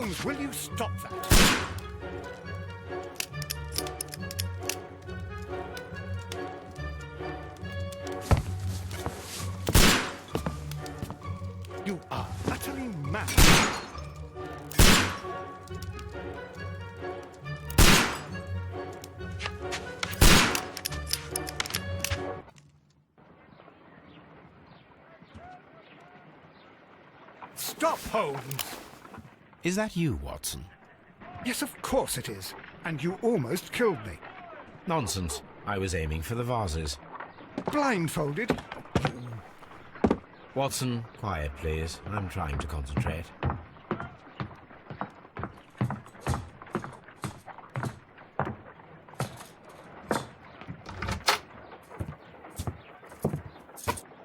Holmes, will you stop that? You are utterly mad. Stop, Holmes! Is that you, Watson? Yes, of course it is. And you almost killed me. Nonsense. I was aiming for the vases. Blindfolded? Watson, quiet, please. I'm trying to concentrate.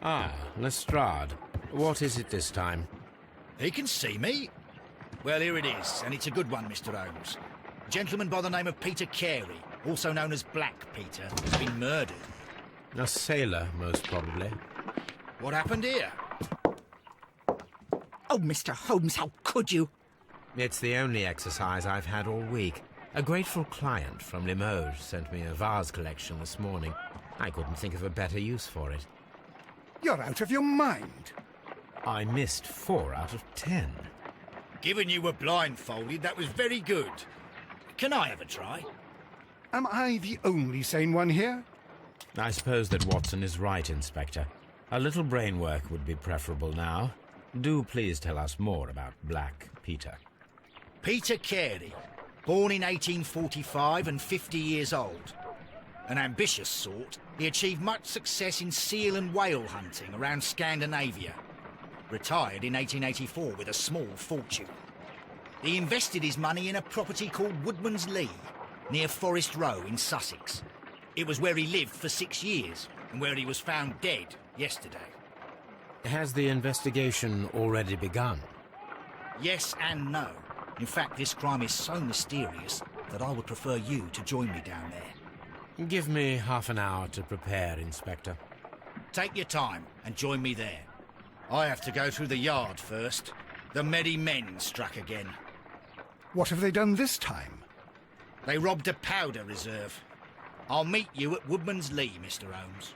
Ah, Lestrade. What is it this time? He can see me. Well, here it is, and it's a good one, Mr. Holmes. A gentleman by the name of Peter Carey, also known as Black Peter, has been murdered. A sailor, most probably. What happened here? Oh, Mr. Holmes, how could you? It's the only exercise I've had all week. A grateful client from Limoges sent me a vase collection this morning. I couldn't think of a better use for it. You're out of your mind. I missed 4 out of 10. Given you were blindfolded, that was very good. Can I have a try? Am I the only sane one here? I suppose that Watson is right, Inspector. A little brain work would be preferable now. Do please tell us more about Black Peter. Peter Carey, born in 1845 and 50 years old. An ambitious sort, he achieved much success in seal and whale hunting around Scandinavia. Retired in 1884 with a small fortune. He invested his money in a property called Woodman's Lee, near Forest Row in Sussex. It was where he lived for 6 years, and where he was found dead yesterday. Has the investigation already begun? Yes and no. In fact, this crime is so mysterious that I would prefer you to join me down there. Give me half an hour to prepare, Inspector. Take your time and join me there. I have to go through the yard first. The merry men struck again. What have they done this time? They robbed a powder reserve. I'll meet you at Woodman's Lee, Mr. Holmes.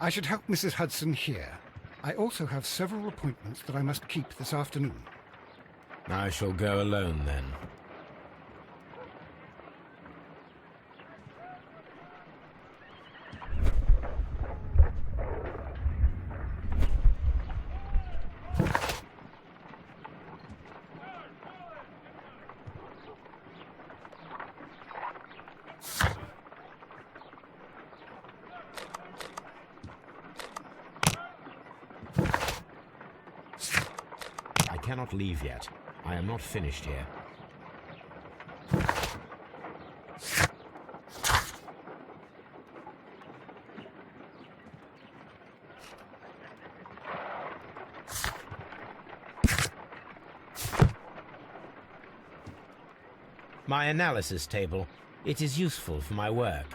I should help Mrs. Hudson here. I also have several appointments that I must keep this afternoon. I shall go alone, then. I cannot leave yet. I am not finished here. My analysis table. It is useful for my work.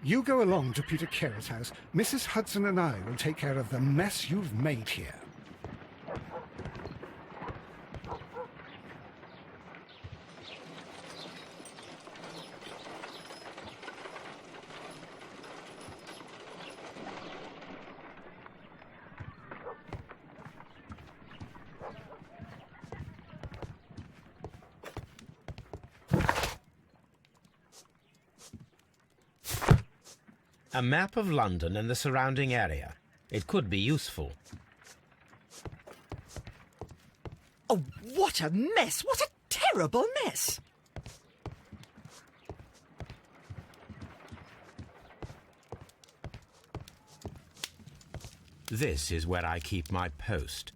You go along to Peter Carey's house. Mrs. Hudson and I will take care of the mess you've made here. A map of London and the surrounding area. It could be useful. Oh, what a mess! What a terrible mess! This is where I keep my post.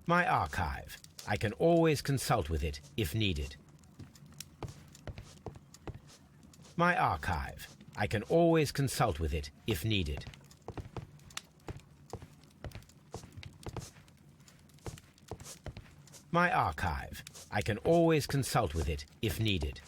My archive. I can always consult with it if needed. My archive. I can always consult with it if needed. My archive. I can always consult with it if needed.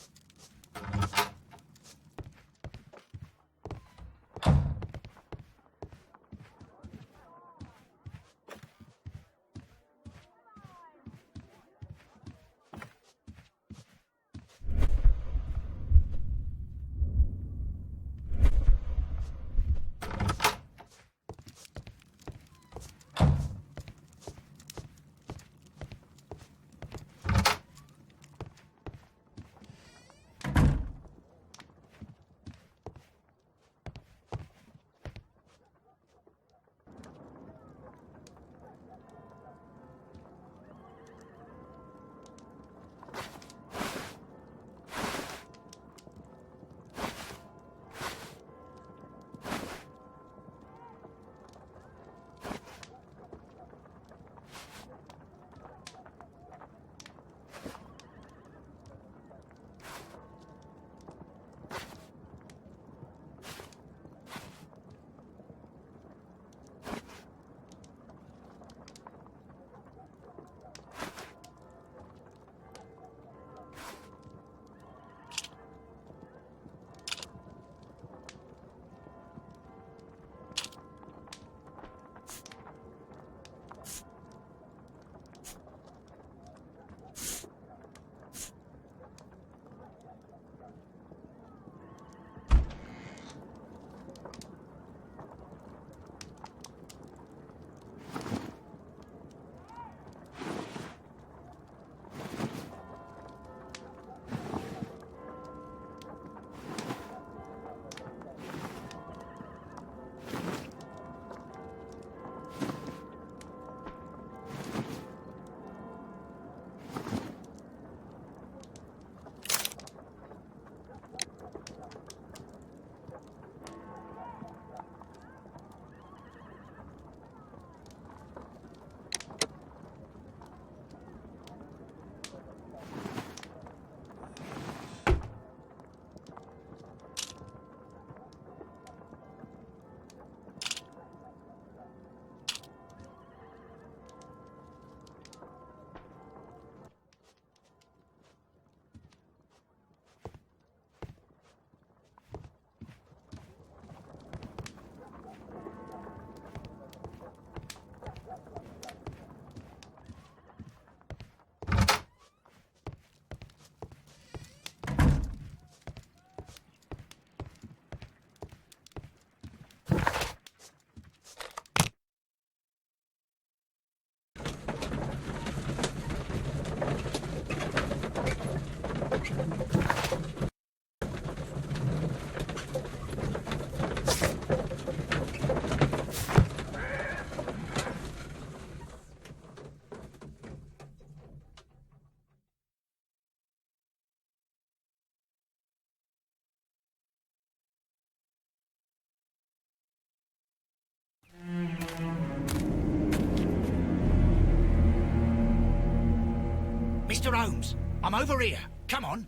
Mr. Holmes, I'm over here. Come on.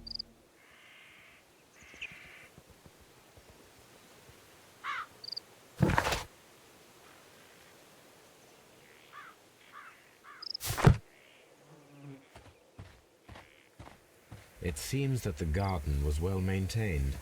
It seems that the garden was well maintained.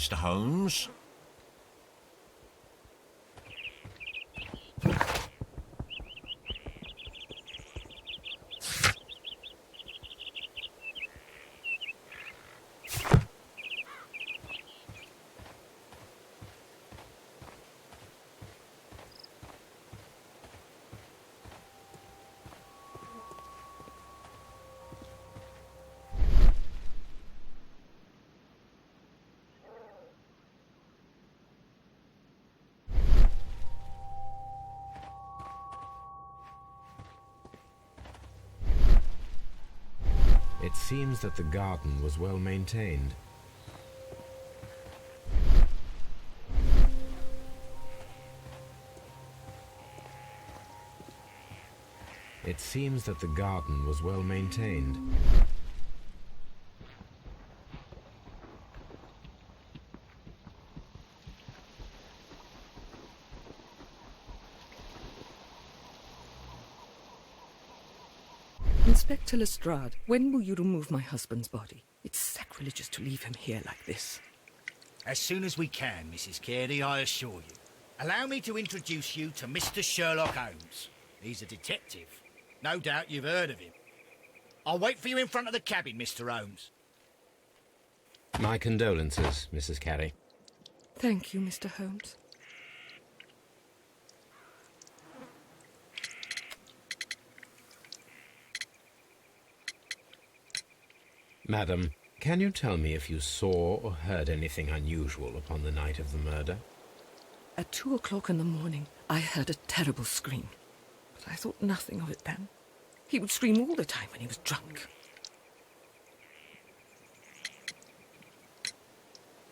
Mr. Holmes? It seems that the garden was well maintained. It seems that the garden was well maintained. Inspector Lestrade, when will you remove my husband's body? It's sacrilegious to leave him here like this. As soon as we can, Mrs. Carey, I assure you. Allow me to introduce you to Mr. Sherlock Holmes. He's a detective. No doubt you've heard of him. I'll wait for you in front of the cabin, Mr. Holmes. My condolences, Mrs. Carey. Thank you, Mr. Holmes. Madam, can you tell me if you saw or heard anything unusual upon the night of the murder? At 2 o'clock in the morning, I heard a terrible scream. But I thought nothing of it then. He would scream all the time when he was drunk.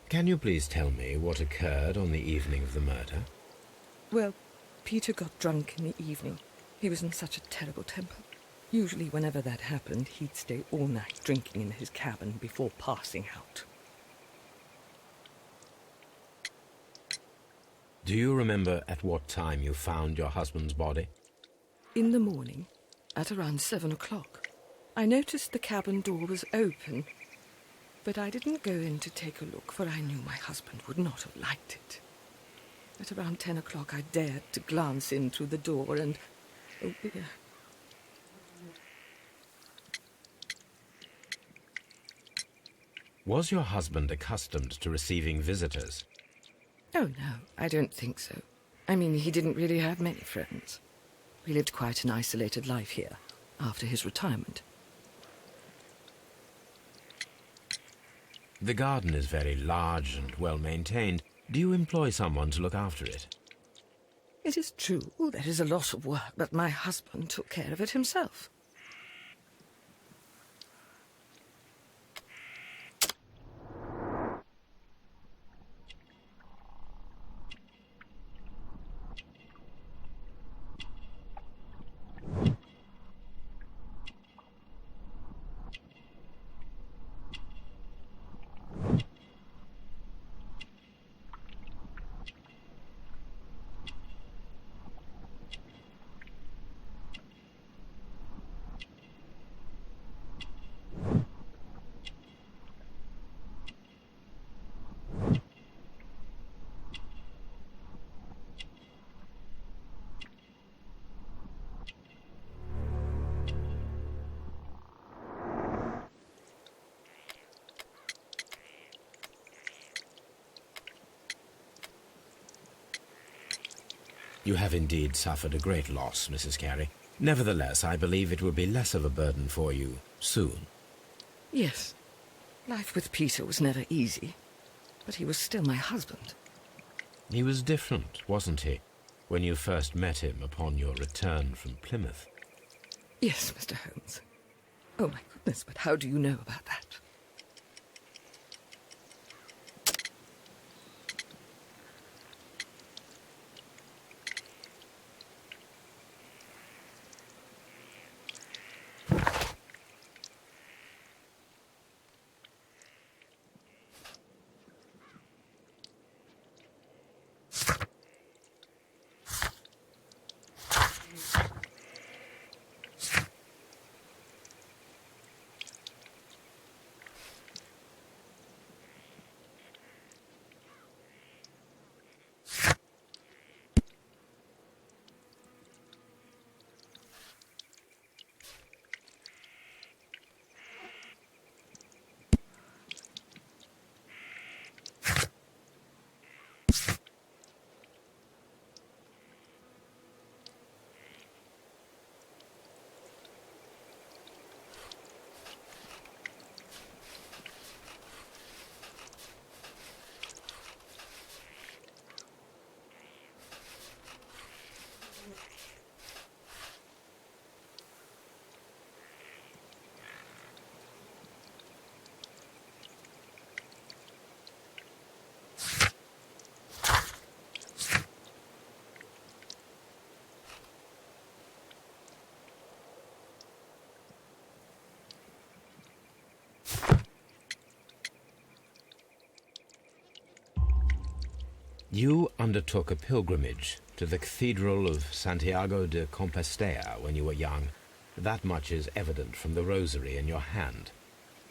Can you please tell me what occurred on the evening of the murder? Well, Peter got drunk in the evening. He was in such a terrible temper. Usually whenever that happened, he'd stay all night drinking in his cabin before passing out. Do you remember at what time you found your husband's body? In the morning, at around 7 o'clock. I noticed the cabin door was open, but I didn't go in to take a look, for I knew my husband would not have liked it. At around 10 o'clock, I dared to glance in through the door and... oh dear. Was your husband accustomed to receiving visitors? Oh, no, I don't think so. I mean, he didn't really have many friends. We lived quite an isolated life here, after his retirement. The garden is very large and well maintained. Do you employ someone to look after it? It is true, there is a lot of work, but my husband took care of it himself. You have indeed suffered a great loss, Mrs. Carey. Nevertheless, I believe it will be less of a burden for you soon. Yes, life with Peter was never easy, but he was still my husband. He was different, wasn't he, when you first met him upon your return from Plymouth? Yes, Mr. Holmes. Oh, my goodness, but how do you know about that? You undertook a pilgrimage to the Cathedral of Santiago de Compostela when you were young. That much is evident from the rosary in your hand.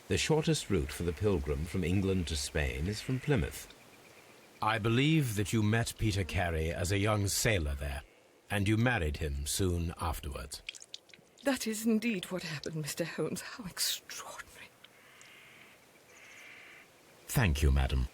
The shortest route for the pilgrim from England to Spain is from Plymouth. I believe that you met Peter Carey as a young sailor there, and you married him soon afterwards. That is indeed what happened, Mr. Holmes. How extraordinary. Thank you, madam.